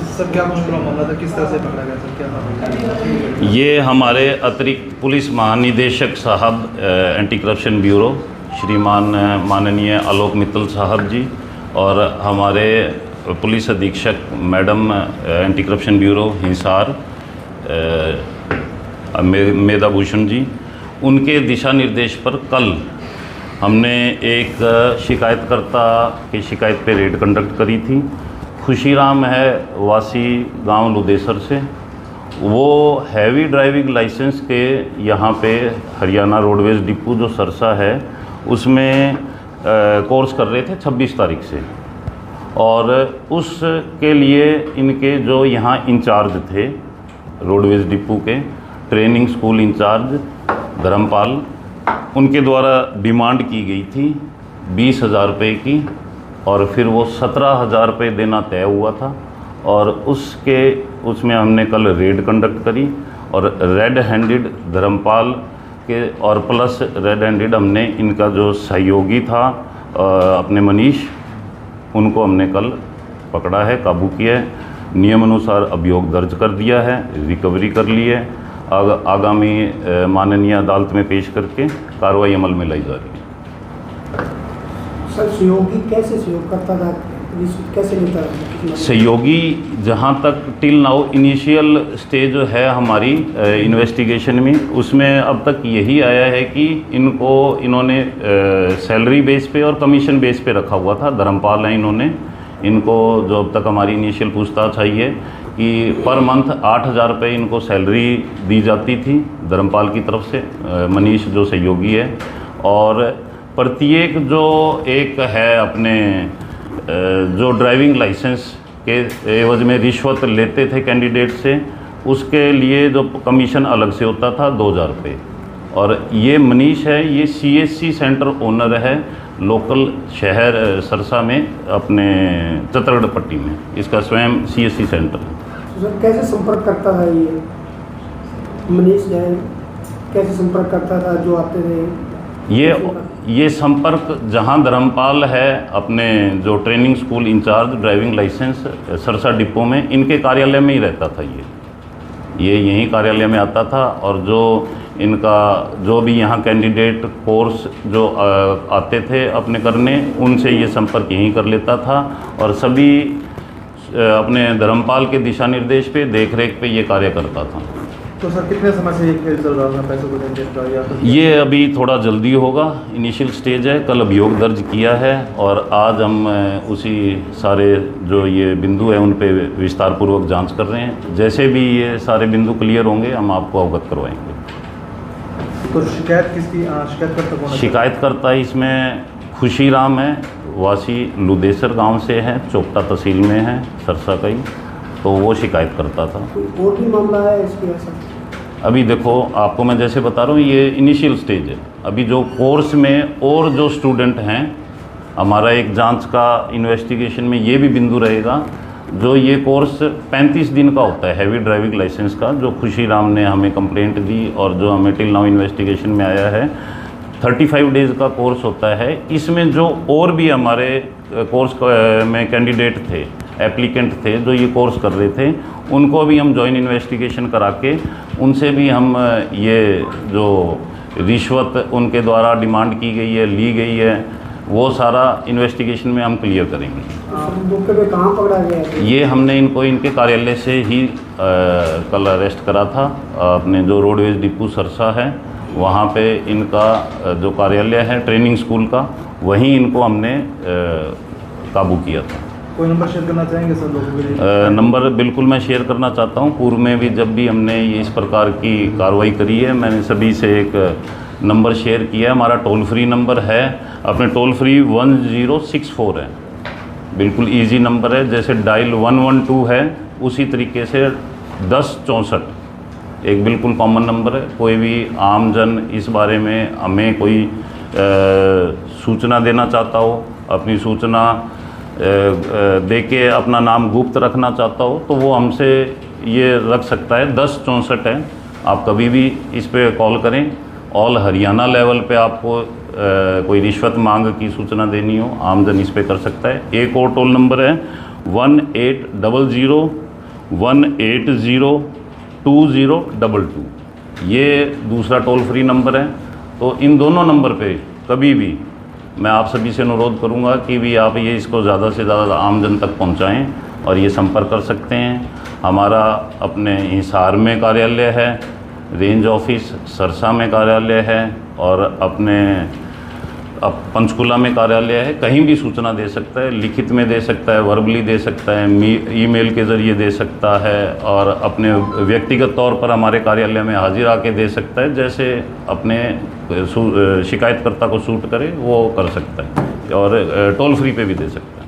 Sir क्या कुछ मामला था, किस तरह से पकड़ा गया सर, क्या? ये हमारे अतिरिक्त पुलिस महानिदेशक साहब एंटी करप्शन ब्यूरो श्रीमान माननीय आलोक मित्तल साहब जी और हमारे पुलिस अधीक्षक madam anti corruption bureau Hisar Medha Bhushan ji, उनके दिशा निर्देश पर कल हमने एक शिकायतकर्ता की शिकायत पे रेड कंडक्ट करी थी। खुशीराम है वासी गांव लुदेसर से। वो हैवी ड्राइविंग लाइसेंस के यहाँ पे हरियाणा रोडवेज डिपो जो सरसा है उसमें कोर्स कर रहे थे 26 तारीख से, और उसके लिए इनके जो यहाँ इंचार्ज थे रोडवेज डिपो के ट्रेनिंग स्कूल इंचार्ज धर्मपाल, उनके द्वारा डिमांड की गई थी 20,000 रुपये की, और फिर वो 17,000 रुपये देना तय हुआ था। और उसमें हमने कल रेड कंडक्ट करी और रेड हैंडेड धर्मपाल के और प्लस रेड हैंडेड हमने इनका जो सहयोगी था अपने मनीष, उनको हमने कल पकड़ा है, काबू किया है, नियम अनुसार अभियोग दर्ज कर दिया है, रिकवरी कर ली है। आगामी माननीय अदालत में पेश करके कार्रवाई अमल में लाई जा रही है। सर सहयोगी कैसे सहयोग करता था, कैसे लेता था? सहयोगी जहाँ तक टिल नाउ इनिशियल स्टेज है हमारी इन्वेस्टिगेशन में, उसमें अब तक यही आया है कि इन्होंने सैलरी बेस पे और कमीशन बेस पे रखा हुआ था। धर्मपाल हैं, इनको जो अब तक हमारी इनिशियल पूछताछ आई है कि पर मंथ 8,000 रुपये इनको सैलरी दी जाती थी धर्मपाल की तरफ से, मनीष जो सहयोगी है, और प्रत्येक जो एक है अपने जो ड्राइविंग लाइसेंस के एवज में रिश्वत लेते थे कैंडिडेट से, उसके लिए जो कमीशन अलग से होता था 2,000 रुपये। और ये मनीष है, ये CSC सेंटर ओनर है लोकल शहर सरसा में अपने चित्तौड़गढ़ पट्टी में, इसका स्वयं CSC सेंटर है। सर कैसे संपर्क करता था ये मनीष जैन, कैसे संपर्क करता था जो आते थे? ये संपर्क जहां धर्मपाल है अपने जो training school incharge driving licence Sirsa depot में, इनके कार्यालय में ही रहता था। ये यहीं कार्यालय में आता था, और जो इनका जो भी यहाँ कैंडिडेट कोर्स जो आते थे अपने करने, उनसे ये संपर्क यहीं कर लेता था, और सभी अपने धर्मपाल के दिशा निर्देश पे देख रेख पे ये कार्य करता था। तो सर कितने समय से ये खेल चल रहा था, पैसों को लेने का, या तो ये अभी थोड़ा जल्दी होगा, इनिशियल स्टेज है। कल अभियोग दर्ज किया है और आज हम उसी सारे जो ये बिंदु है उन पे विस्तार पूर्वक जांच कर रहे हैं। जैसे भी ये सारे बिंदु क्लियर होंगे हम आपको अवगत करवाएंगे। तो शिकायत किसकी, शिकायतकर्ता कौन है? शिकायतकर्ता इसमें खुशीराम है, वासी लुदेसर गांव से है, चोपटा तहसील में है, सरसा का ही, तो वो शिकायत करता था। और भी मामला है इसकी? ऐसा अभी देखो, आपको मैं जैसे बता रहा हूँ, ये इनिशियल स्टेज है। अभी जो कोर्स में और जो स्टूडेंट हैं, हमारा एक जांच का इन्वेस्टिगेशन में ये भी बिंदु रहेगा, जो ये कोर्स 35 दिन का होता है हैवी ड्राइविंग लाइसेंस का, जो खुशीराम ने हमें कंप्लेंट दी और जो हमें टिल नाउ इन्वेस्टिगेशन में आया है, 35 डेज़ का कोर्स होता है। इसमें जो और भी हमारे कोर्स में कैंडिडेट थे, एप्लीकेंट थे जो ये कोर्स कर रहे थे, उनको भी हम जॉइंट इन्वेस्टिगेशन करा के उनसे भी हम ये जो रिश्वत उनके द्वारा डिमांड की गई है, ली गई है, वो सारा इन्वेस्टिगेशन में हम क्लियर करेंगे। मौके पे कहाँ पकड़ा गया? ये हमने इनको इनके कार्यालय से ही कल अरेस्ट करा था, अपने जो रोडवेज डिपो सरसा है वहाँ पे इनका जो कार्यालय है ट्रेनिंग स्कूल का, वहीं इनको हमने काबू किया था। कोई नंबर शेयर करना चाहेंगे सर लोगों के लिए? नंबर बिल्कुल मैं शेयर करना चाहता हूँ। पूर्व में भी जब भी हमने ये इस प्रकार की कार्रवाई करी है, मैंने सभी से एक नंबर शेयर किया है। हमारा टोल फ्री नंबर है, अपने टोल फ्री 1064 है, बिल्कुल इजी नंबर है। जैसे डायल 112 है, उसी तरीके से 1064 एक बिल्कुल कॉमन नंबर है। कोई भी आम जन इस बारे में हमें कोई सूचना देना चाहता हो, अपनी सूचना दे के अपना नाम गुप्त रखना चाहता हो, तो वो हमसे ये रख सकता है। 1064 है, आप कभी भी इस पे कॉल करें। ऑल हरियाणा लेवल पे आपको कोई रिश्वत मांग की सूचना देनी हो, आमजन इस पे कर सकता है। एक और टोल नंबर है 1800 1802022। ये दूसरा टोल फ्री नंबर है। तो इन दोनों नंबर पे कभी भी मैं आप सभी से अनुरोध करूंगा कि भी आप ये इसको ज़्यादा से ज़्यादा आम जन तक पहुंचाएं और ये संपर्क कर सकते हैं। हमारा अपने हिसार में कार्यालय है, रेंज ऑफिस सरसा में कार्यालय है और अपने पंचकुला में कार्यालय है। कहीं भी सूचना दे सकता है, लिखित में दे सकता है, वर्बली दे सकता है, ईमेल के ज़रिए दे सकता है और अपने व्यक्तिगत तौर पर हमारे कार्यालय में हाजिर आके दे सकता है। जैसे अपने शिकायतकर्ता को सूट करे वो कर सकता है और टोल फ्री पे भी दे सकता है।